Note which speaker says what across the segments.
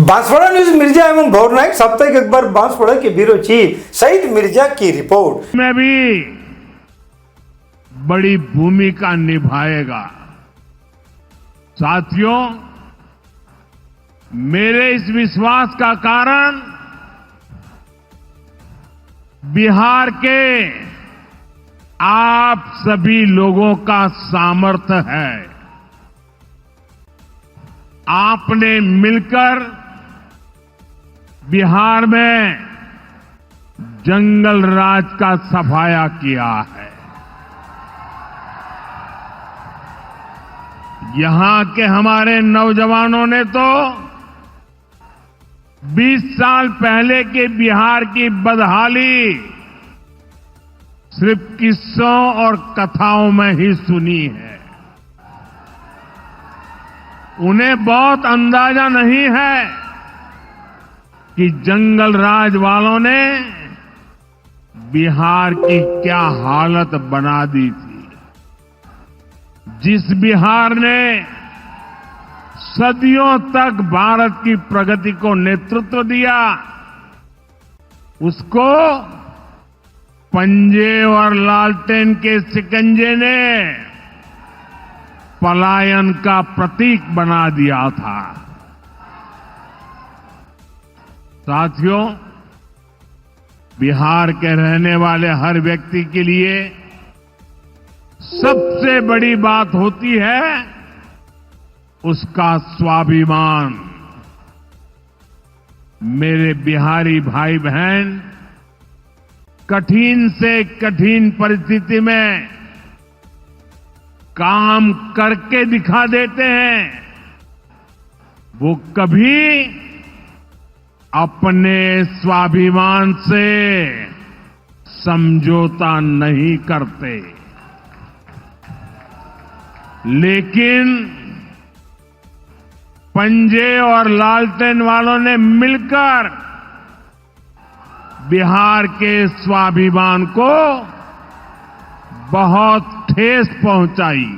Speaker 1: Banswara news Mirza एवं भौर नायक साप्ताहिक अखबार बांसवाड़ा के ब्यूरो चीफ सईद मिर्जा की रिपोर्ट
Speaker 2: में भी बड़ी भूमिका निभाएगा। साथियों, मेरे इस विश्वास का कारण बिहार के आप सभी लोगों का सामर्थ्य है। आपने मिलकर बिहार में जंगल राज का सफाया किया है। यहां के हमारे नौजवानों ने तो 20 साल पहले के बिहार की बदहाली सिर्फ किस्सों और कथाओं में ही सुनी है। उन्हें बहुत अंदाजा नहीं है कि जंगल राज वालों ने बिहार की क्या हालत बना दी थी। जिस बिहार ने सदियों तक भारत की प्रगति को नेतृत्व दिया, उसको पंजे और लालटेन के शिकंजे ने पलायन का प्रतीक बना दिया था। साथियों, बिहार के रहने वाले हर व्यक्ति के लिए सबसे बड़ी बात होती है उसका स्वाभिमान। मेरे बिहारी भाई बहन कठिन से कठिन परिस्थिति में काम करके दिखा देते हैं। वो कभी अपने स्वाभिमान से समझौता नहीं करते। लेकिन पंजे और लालटेन वालों ने मिलकर बिहार के स्वाभिमान को बहुत ठेस पहुंचाई।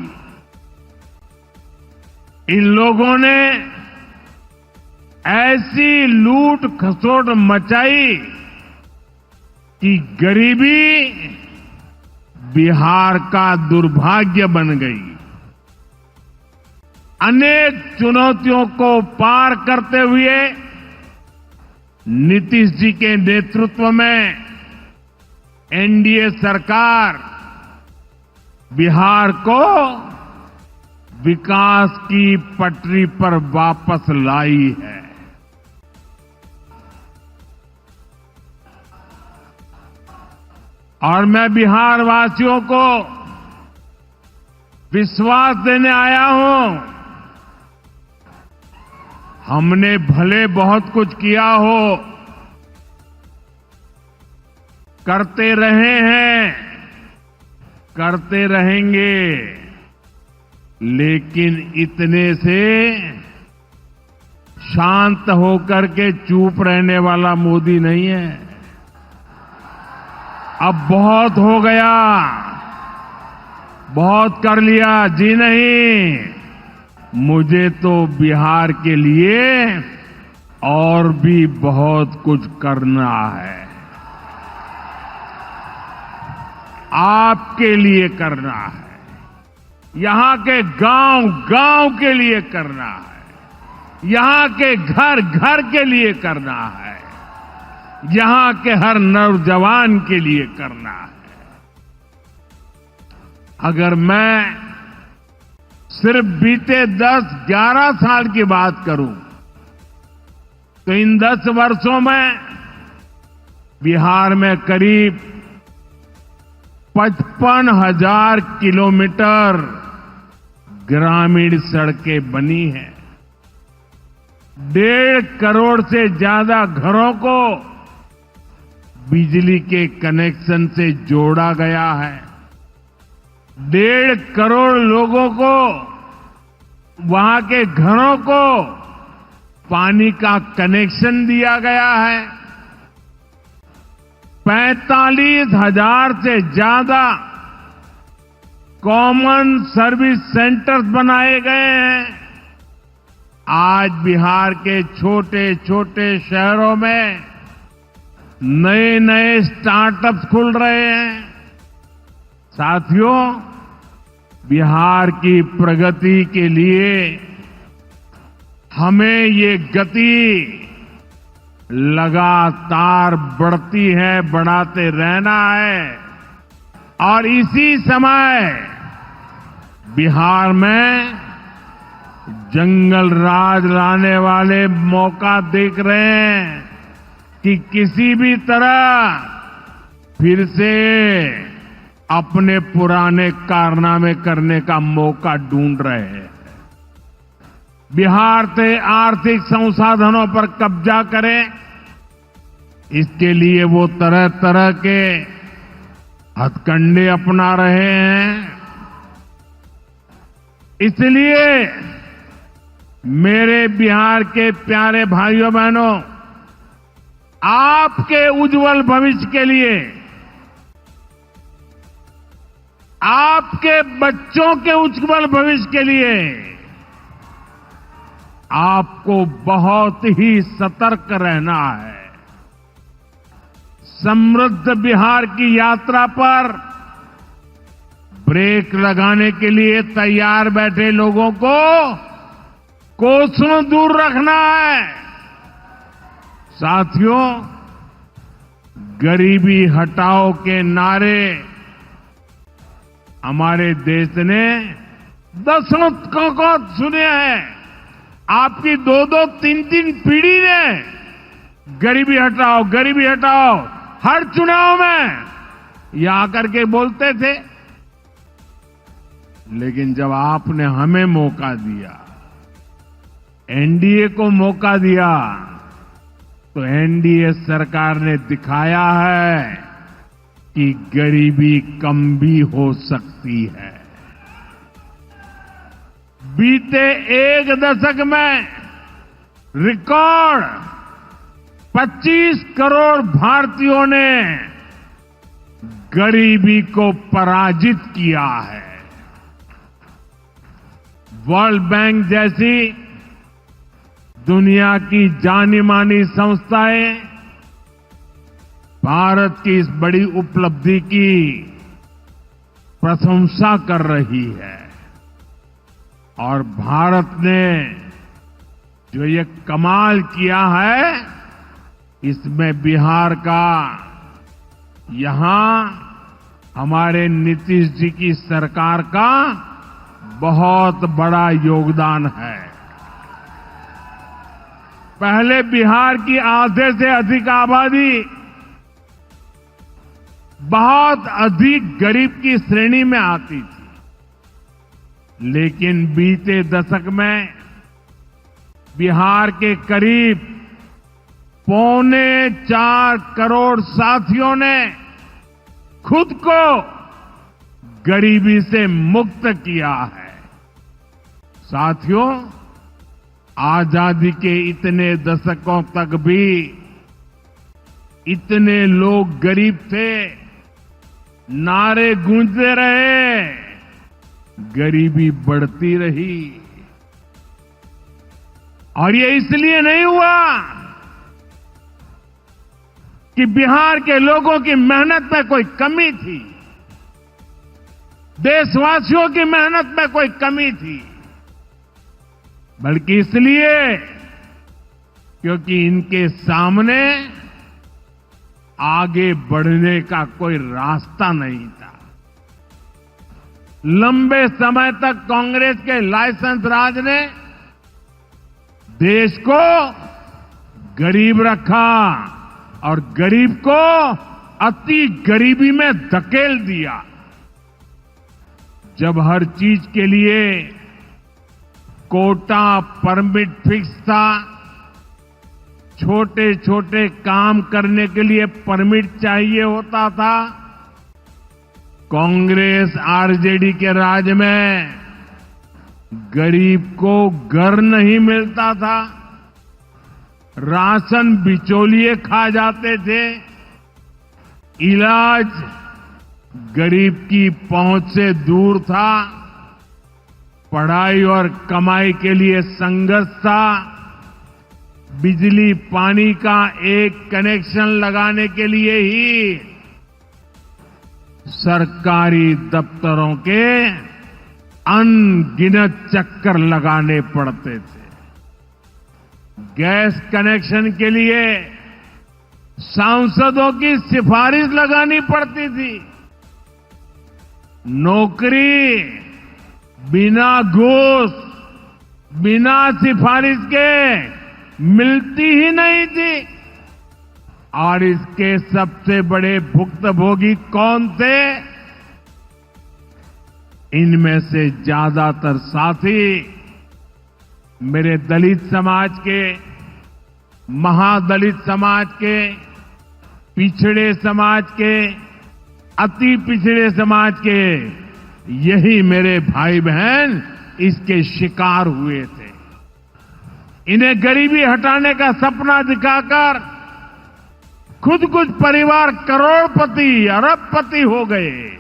Speaker 2: इन लोगों ने ऐसी लूट खसोट मचाई कि गरीबी बिहार का दुर्भाग्य बन गई। अनेक चुनौतियों को पार करते हुए नीतीश जी के नेतृत्व में एनडीए सरकार बिहार को विकास की पटरी पर वापस लाई है। और मैं बिहार वासियों को विश्वास देने आया हूं, हमने भले बहुत कुछ किया हो, करते रहे हैं, करते रहेंगे, लेकिन इतने से शांत होकर के चुप रहने वाला मोदी नहीं है। अब बहुत हो गया, बहुत कर लिया जी नहीं। मुझे तो बिहार के लिए और भी बहुत कुछ करना है। आपके लिए करना है, यहां के गांव गांव के लिए करना है, यहां के घर घर के लिए करना है, यहां के हर नौजवान के लिए करना है। अगर मैं सिर्फ बीते 10-11 साल की बात करूं तो इन 10 वर्षों में बिहार में करीब 55,000 किलोमीटर ग्रामीण सड़कें बनी हैं। 1.5 करोड़ से ज्यादा घरों को बिजली के कनेक्शन से जोड़ा गया है। 1.5 करोड़ लोगों को, वहां के घरों को पानी का कनेक्शन दिया गया है। 45,000 से ज्यादा कॉमन सर्विस सेंटर्स बनाए गए हैं। आज बिहार के छोटे छोटे शहरों में नए नए स्टार्टअप्स खुल रहे हैं। साथियों, बिहार की प्रगति के लिए हमें ये गति लगातार बढ़ती है, बढ़ाते रहना है। और इसी समय बिहार में जंगल राज लाने वाले मौका देख रहे हैं कि किसी भी तरह फिर से अपने पुराने कारनामे करने का मौका ढूंढ रहे हैं। बिहार से आर्थिक संसाधनों पर कब्जा करें, इसके लिए वो तरह तरह के हथकंडे अपना रहे हैं। इसलिए मेरे बिहार के प्यारे भाइयों बहनों, आपके उज्जवल भविष्य के लिए, आपके बच्चों के उज्जवल भविष्य के लिए आपको बहुत ही सतर्क रहना है। समृद्ध बिहार की यात्रा पर ब्रेक लगाने के लिए तैयार बैठे लोगों को कोसों दूर रखना है। साथियों, गरीबी हटाओ के नारे हमारे देश ने दशकों को सुने हैं। आपकी दो दो तीन तीन पीढ़ी ने गरीबी हटाओ, गरीबी हटाओ हर चुनाव में ये आकर के बोलते थे। लेकिन जब आपने हमें मौका दिया, एनडीए को मौका दिया, तो एनडीए सरकार ने दिखाया है कि गरीबी कम भी हो सकती है। बीते एक दशक में रिकॉर्ड 25 करोड़ भारतीयों ने गरीबी को पराजित किया है। वर्ल्ड बैंक जैसी दुनिया की जानी मानी संस्थाएं भारत की इस बड़ी उपलब्धि की प्रशंसा कर रही है। और भारत ने जो ये कमाल किया है, इसमें बिहार का यहां हमारे नीतीश जी की सरकार का बहुत बड़ा योगदान है। पहले बिहार की आधे से अधिक आबादी बहुत अधिक गरीब की श्रेणी में आती थी, लेकिन बीते दशक में बिहार के करीब 4.25 करोड़ साथियों ने खुद को गरीबी से मुक्त किया है। साथियों, आजादी के इतने दशकों तक भी इतने लोग गरीब थे, नारे गूंजते रहे, गरीबी बढ़ती रही। और ये इसलिए नहीं हुआ कि बिहार के लोगों की मेहनत में कोई कमी थी, देशवासियों की मेहनत में कोई कमी थी, बल्कि इसलिए क्योंकि इनके सामने आगे बढ़ने का कोई रास्ता नहीं था। लंबे समय तक कांग्रेस के लाइसेंस राज ने देश को गरीब रखा और गरीब को अति गरीबी में धकेल दिया। जब हर चीज के लिए कोटा परमिट फिक्स था, छोटे छोटे काम करने के लिए परमिट चाहिए होता था, कांग्रेस आरजेडी के राज में गरीब को घर नहीं मिलता था, राशन बिचौलिए खा जाते थे, इलाज गरीब की पहुंच से दूर था, पढ़ाई और कमाई के लिए संघर्ष था, बिजली पानी का एक कनेक्शन लगाने के लिए ही सरकारी दफ्तरों के अनगिनत चक्कर लगाने पड़ते थे। गैस कनेक्शन के लिए सांसदों की सिफारिश लगानी पड़ती थी। नौकरी बिना घूस, बिना सिफारिश के मिलती ही नहीं थी। और इसके सबसे बड़े भुक्तभोगी कौन थे? इनमें से ज्यादातर साथी मेरे दलित समाज के, महादलित समाज के, पिछड़े समाज के, अति पिछड़े समाज के, यही मेरे भाई बहन इसके शिकार हुए थे। इन्हें गरीबी हटाने का सपना दिखाकर खुद कुछ परिवार करोड़पति, अरबपति हो गए।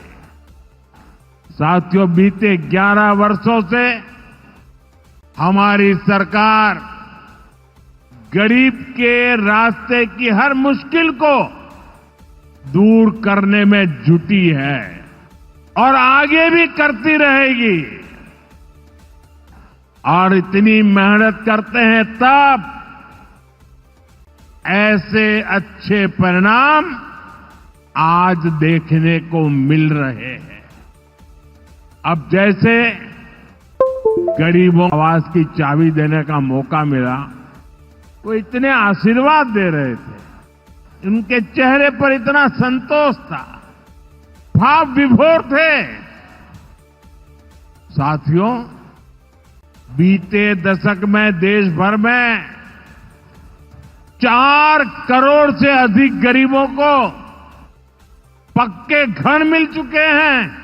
Speaker 2: साथियों, बीते 11 वर्षों से हमारी सरकार गरीब के रास्ते की हर मुश्किल को दूर करने में जुटी है और आगे भी करती रहेगी। और इतनी मेहनत करते हैं तब ऐसे अच्छे परिणाम आज देखने को मिल रहे हैं। अब जैसे गरीबों को आवास की चाबी देने का मौका मिला, वो इतने आशीर्वाद दे रहे थे, उनके चेहरे पर इतना संतोष था, भाव विभोर थे। साथियों, बीते दशक में देश भर में 4 करोड़ से अधिक गरीबों को पक्के घर मिल चुके हैं।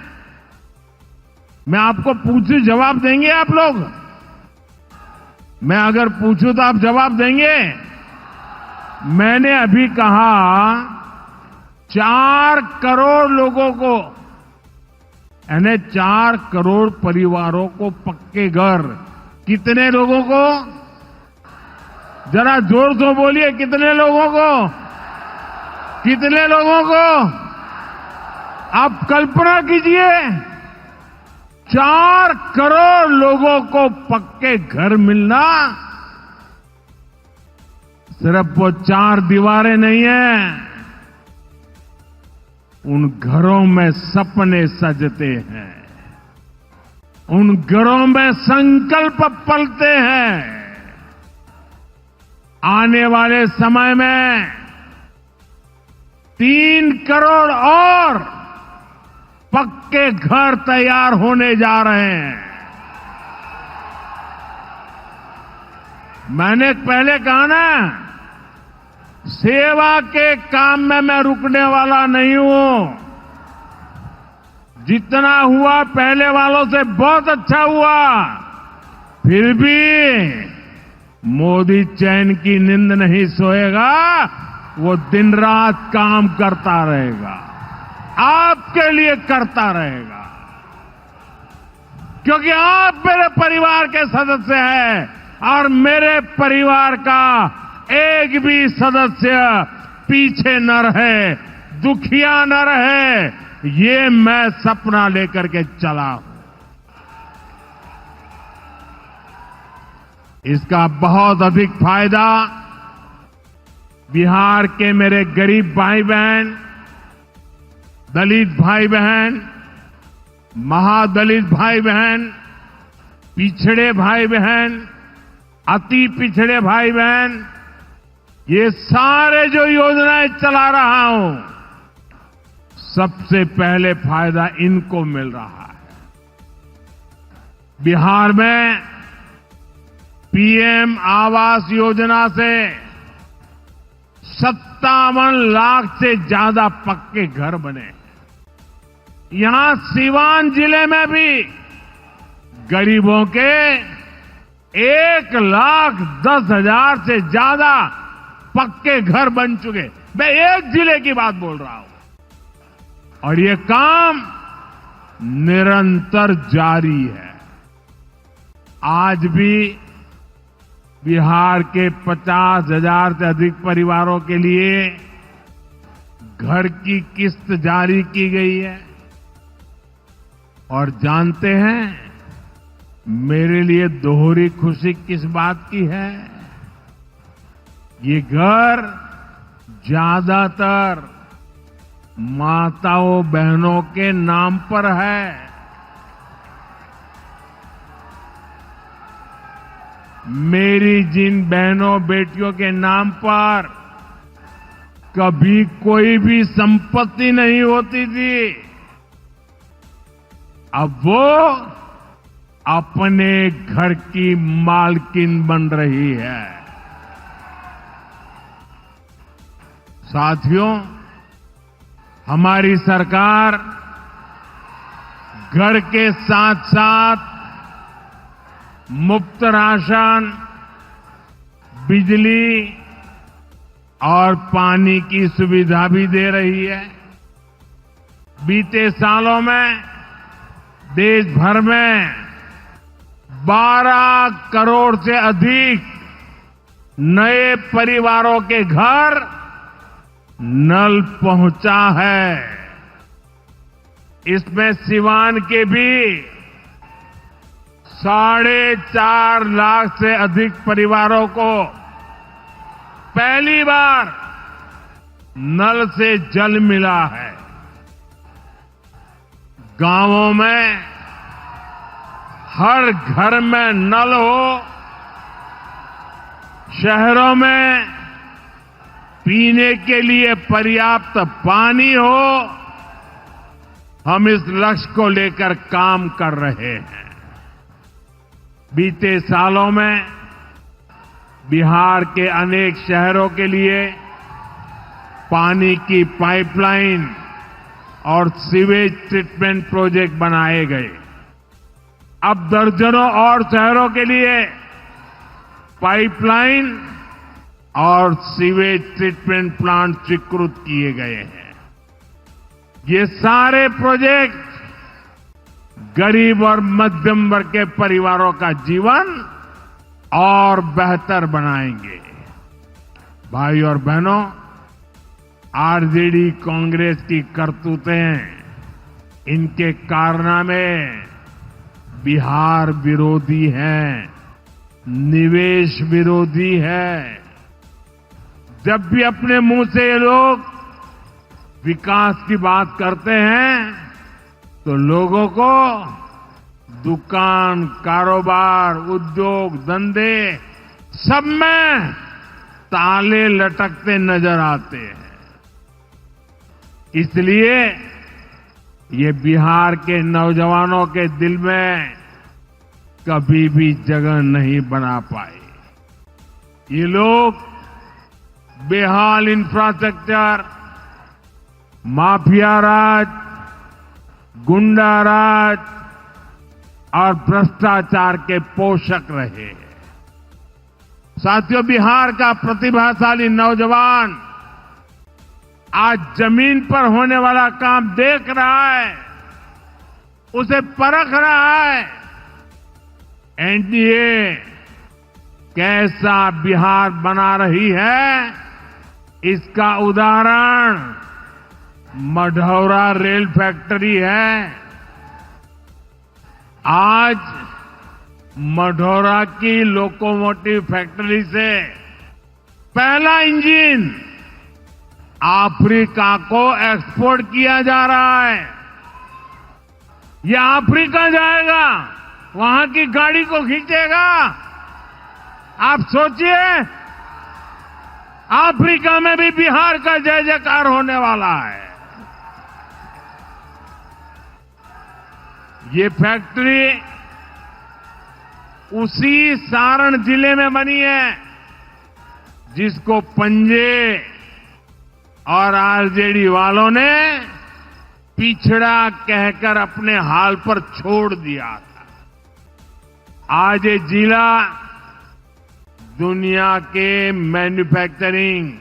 Speaker 2: मैं आपको पूछूं, जवाब देंगे आप लोग? मैं अगर पूछूं तो आप जवाब देंगे? मैंने अभी कहा 4 करोड़ लोगों को, यानी 4 करोड़ परिवारों को पक्के घर। कितने लोगों को? जरा जोर से बोलिए, कितने लोगों को? कितने लोगों को? आप कल्पना कीजिए, 4 करोड़ लोगों को पक्के घर मिलना। सिर्फ वो 4 दीवारें नहीं है, उन घरों में सपने सजते हैं, उन घरों में संकल्प पलते हैं। आने वाले समय में 3 करोड़ और पक्के घर तैयार होने जा रहे हैं। मैंने पहले कहा ना, सेवा के काम में मैं रुकने वाला नहीं हूं। जितना हुआ पहले वालों से बहुत अच्छा हुआ, फिर भी मोदी चैन की नींद नहीं सोएगा, वो दिन रात काम करता रहेगा, आपके लिए करता रहेगा, क्योंकि आप मेरे परिवार के सदस्य हैं और मेरे परिवार का एक भी सदस्य पीछे न रहे, दुखिया न रहे, ये मैं सपना लेकर के चला हूं। इसका बहुत अधिक फायदा बिहार के मेरे गरीब भाई बहन, दलित भाई बहन, महादलित भाई बहन, पिछड़े भाई बहन, अति पिछड़े भाई बहन, ये सारे जो योजनाएं चला रहा हूं, सबसे पहले फायदा इनको मिल रहा है। बिहार में पीएम आवास योजना से 57 लाख से ज्यादा पक्के घर बने। यहां सीवान जिले में भी गरीबों के 1,10,000 से ज्यादा पक्के घर बन चुके। मैं एक जिले की बात बोल रहा हूं और ये काम निरंतर जारी है। आज भी बिहार के 50,000 से अधिक परिवारों के लिए घर की किस्त जारी की गई है। और जानते हैं मेरे लिए दोहरी खुशी किस बात की है? ये घर ज्यादातर माताओं बहनों के नाम पर है। मेरी जिन बहनों बेटियों के नाम पर कभी कोई भी संपत्ति नहीं होती थी, अब वो अपने घर की मालकिन बन रही है। साथियों, हमारी सरकार घर के साथ साथ मुफ्त राशन, बिजली और पानी की सुविधा भी दे रही है। बीते सालों में देश भर में 12 करोड़ से अधिक नए परिवारों के घर नल पहुंचा है। इसमें सिवान के भी 4.5 लाख से अधिक परिवारों को पहली बार नल से जल मिला है। गांवों में हर घर में नल हो, शहरों में पीने के लिए पर्याप्त पानी हो, हम इस लक्ष्य को लेकर काम कर रहे हैं। बीते सालों में बिहार के अनेक शहरों के लिए पानी की पाइपलाइन और सीवेज ट्रीटमेंट प्रोजेक्ट बनाए गए। अब दर्जनों और शहरों के लिए पाइपलाइन और सीवेज ट्रीटमेंट प्लांट स्वीकृत किए गए हैं। ये सारे प्रोजेक्ट गरीब और मध्यम वर्ग के परिवारों का जीवन और बेहतर बनाएंगे। भाई और बहनों, आरजेडी कांग्रेस की करतूतें, इनके कारनामे बिहार विरोधी हैं, निवेश विरोधी है। जब भी अपने मुंह से ये लोग विकास की बात करते हैं तो लोगों को दुकान, कारोबार, उद्योग, धंधे सब में ताले लटकते नजर आते हैं। इसलिए ये बिहार के नौजवानों के दिल में कभी भी जगह नहीं बना पाए। ये लोग बेहाल इंफ्रास्ट्रक्चर, माफिया राज, गुंडा राज और भ्रष्टाचार के पोषक रहे हैं। साथियों, बिहार का प्रतिभाशाली नौजवान आज जमीन पर होने वाला काम देख रहा है, उसे परख रहा है। एनडीए कैसा बिहार बना रही है, इसका उदाहरण मढ़ौरा रेल फैक्ट्री है। आज मढ़ौरा की लोकोमोटिव फैक्ट्री से पहला इंजन अफ्रीका को एक्सपोर्ट किया जा रहा है। यह अफ्रीका जाएगा, वहां की गाड़ी को खींचेगा। आप सोचिए, अफ्रीका में भी बिहार का जय जयकार होने वाला है। ये फैक्ट्री उसी सारण जिले में बनी है जिसको पंजे और आरजेडी वालों ने पिछड़ा कहकर अपने हाल पर छोड़ दिया था। आज ये जिला दुनिया के मैन्युफैक्चरिंग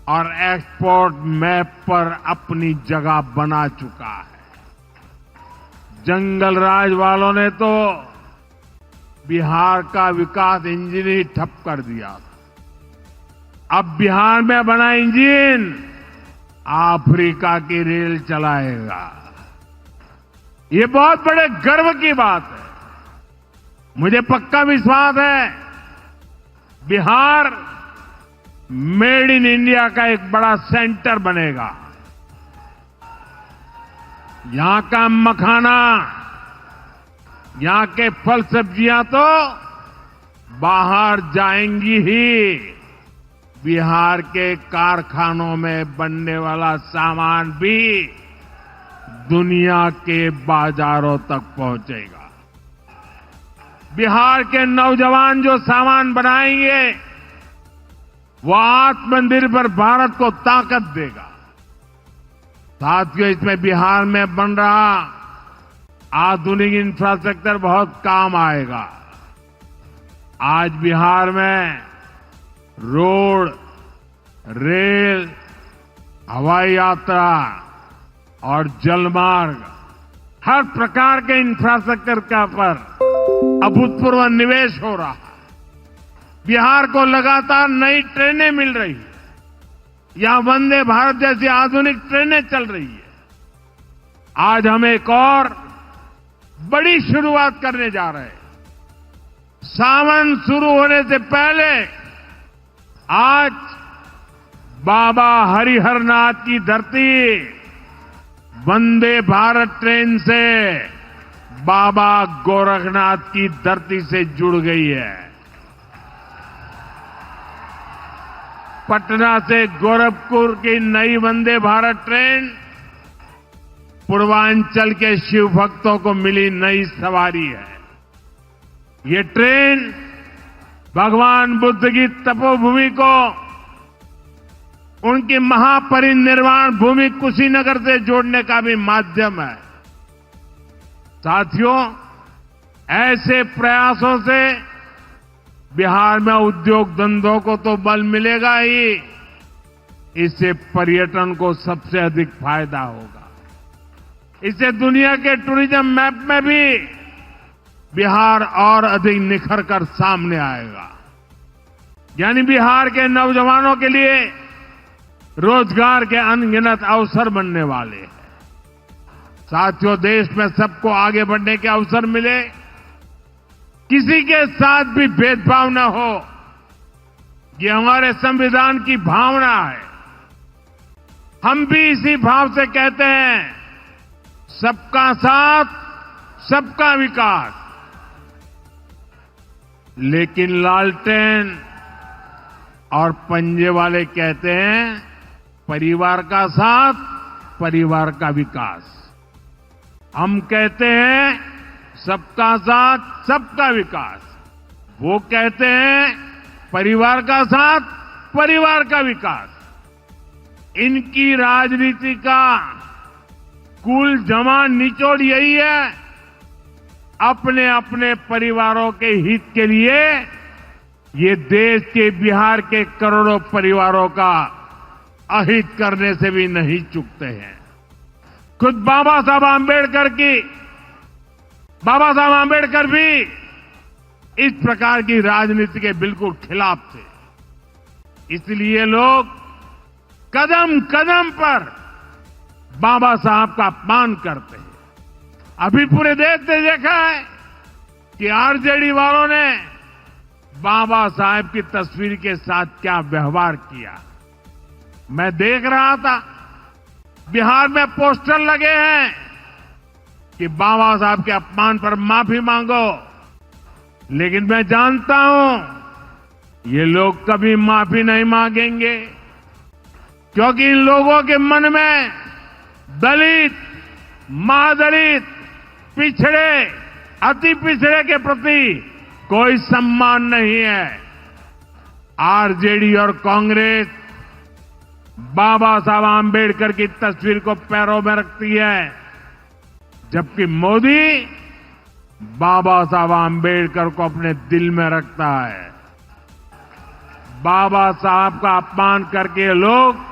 Speaker 2: और एक्सपोर्ट मैप पर अपनी जगह बना चुका है। जंगल राज वालों ने तो बिहार का विकास इंजन ही ठप कर दिया था। अब बिहार में बना इंजन अफ्रीका की रेल चलाएगा। ये बहुत बड़े गर्व की बात है। मुझे पक्का विश्वास है बिहार मेड इन इंडिया का एक बड़ा सेंटर बनेगा। यहां का मखाना, यहां के फल सब्जियां तो बाहर जाएंगी ही। बिहार के कारखानों में बनने वाला सामान भी दुनिया के बाजारों तक पहुंचेगा। बिहार के नौजवान जो सामान बनाएंगे वो आत्मनिर्भर भारत को ताकत देगा। साथियों, इसमें बिहार में बन रहा आधुनिक इंफ्रास्ट्रक्चर बहुत काम आएगा। आज बिहार में रोड, रेल, हवाई यात्रा और जलमार्ग, हर प्रकार के इंफ्रास्ट्रक्चर का पर अभूतपूर्व निवेश हो रहा है। बिहार को लगातार नई ट्रेनें मिल रही है। यहां वंदे भारत जैसी आधुनिक ट्रेनें चल रही है। आज हम एक और बड़ी शुरुआत करने जा रहे हैं। सावन शुरू होने से पहले आज बाबा हरिहरनाथ की धरती वंदे भारत ट्रेन से बाबा गोरखनाथ की धरती से जुड़ गई है। पटना से गोरखपुर की नई वंदे भारत ट्रेन पूर्वांचल के शिव भक्तों को मिली नई सवारी है। ये ट्रेन भगवान बुद्ध की तपोभूमि को उनकी महापरिनिर्वाण भूमि कुशीनगर से जोड़ने का भी माध्यम है। साथियों, ऐसे प्रयासों से बिहार में उद्योग धंधों को तो बल मिलेगा ही, इससे पर्यटन को सबसे अधिक फायदा होगा। इससे दुनिया के टूरिज्म मैप में भी बिहार और अधिक निखर कर सामने आएगा। यानी बिहार के नौजवानों के लिए रोजगार के अनगिनत अवसर बनने वाले हैं। साथियों, देश में सबको आगे बढ़ने के अवसर मिले, किसी के साथ भी भेदभाव न हो, ये हमारे संविधान की भावना है। हम भी इसी भाव से कहते हैं, सबका साथ, सबका विकास। लेकिन लालटेन और पंजे वाले कहते हैं, परिवार का साथ, परिवार का विकास। हम कहते हैं सबका साथ, सबका विकास। वो कहते हैं परिवार का साथ, परिवार का विकास। इनकी राजनीति का कुल जमा निचोड़ यही है, अपने अपने परिवारों के हित के लिए ये देश के बिहार के करोड़ों परिवारों का अहित करने से भी नहीं चूकते हैं। खुद बाबा साहब आंबेडकर भी इस प्रकार की राजनीति के बिल्कुल खिलाफ थे। इसलिए लोग कदम कदम पर बाबा साहब का अपमान करते हैं। अभी पूरे देश ने देखा है कि आरजेडी वालों ने बाबा साहब की तस्वीर के साथ क्या व्यवहार किया। मैं देख रहा था, बिहार में पोस्टर लगे हैं कि बाबा साहब के अपमान पर माफी मांगो। लेकिन मैं जानता हूं ये लोग कभी माफी नहीं मांगेंगे, क्योंकि इन लोगों के मन में दलित, महादलित, पिछड़े, अति पिछड़े के प्रति कोई सम्मान नहीं है। आरजेडी और कांग्रेस बाबा साहब आंबेडकर की तस्वीर को पैरों में रखती है, जबकि मोदी बाबा साहब आंबेडकर को अपने दिल में रखता है। बाबा साहब का अपमान करके लोग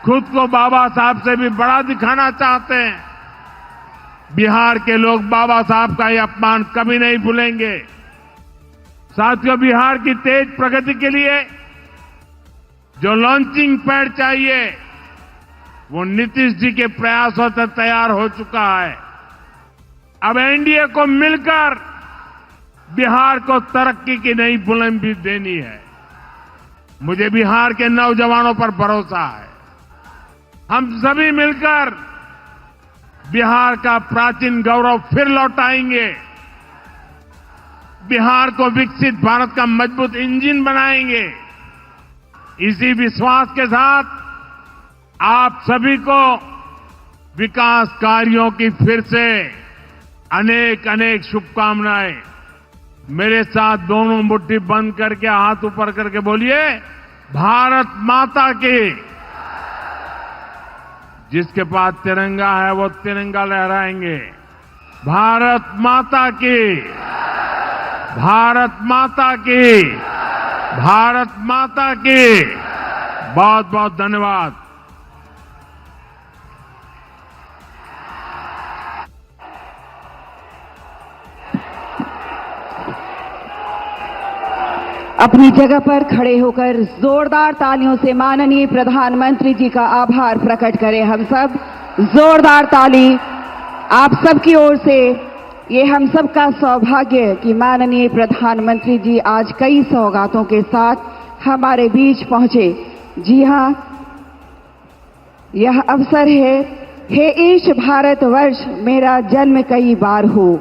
Speaker 2: खुद को बाबा साहब से भी बड़ा दिखाना चाहते हैं। बिहार के लोग बाबा साहब का ये अपमान कभी नहीं भूलेंगे। साथियों, बिहार की तेज प्रगति के लिए जो लॉन्चिंग पैड चाहिए वो नीतीश जी के प्रयासों से तैयार हो चुका है। अब एनडीए को मिलकर बिहार को तरक्की की नई बुलंदी देनी है। मुझे बिहार के नौजवानों पर भरोसा है। हम सभी मिलकर बिहार का प्राचीन गौरव फिर लौटाएंगे। बिहार को विकसित भारत का मजबूत इंजन बनाएंगे। इसी विश्वास के साथ आप सभी को विकास कार्यों की फिर से अनेक अनेक शुभकामनाएं। मेरे साथ दोनों मुट्ठी बंद करके हाथ ऊपर करके बोलिए, भारत माता की। जिसके पास तिरंगा है वो तिरंगा लहराएंगे। भारत माता की, भारत माता की, भारत माता की। बहुत बहुत धन्यवाद।
Speaker 3: अपनी जगह पर खड़े होकर जोरदार तालियों से माननीय प्रधानमंत्री जी का आभार प्रकट करें। हम सब जोरदार ताली आप सबकी ओर से। ये हम सब का सौभाग्य कि माननीय प्रधानमंत्री जी आज कई सौगातों के साथ हमारे बीच पहुंचे। जी हां, यह अवसर है, हे ईश भारतवर्ष मेरा जन्म कई बार हो।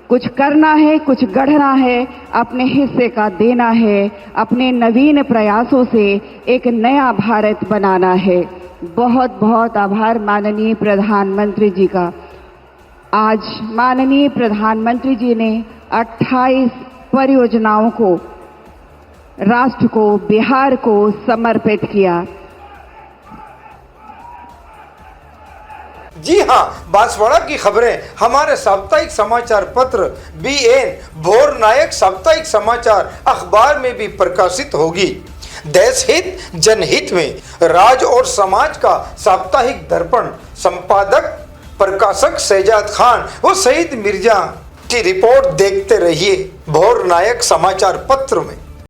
Speaker 3: कुछ करना है, कुछ गढ़ना है, अपने हिस्से का देना है, अपने नवीन प्रयासों से एक नया भारत बनाना है। बहुत बहुत आभार माननीय प्रधानमंत्री जी का। आज माननीय प्रधानमंत्री जी ने 28 परियोजनाओं को राष्ट्र को, बिहार को समर्पित किया।
Speaker 1: जी हां, बांसवाड़ा की खबरें हमारे साप्ताहिक समाचार पत्र BN भोर नायक साप्ताहिक समाचार अखबार में भी प्रकाशित होगी। देश हित जनहित में राज और समाज का साप्ताहिक दर्पण संपादक प्रकाशक शहजाद खान व शहीद मिर्जा की रिपोर्ट देखते रहिए भोर नायक समाचार पत्र में।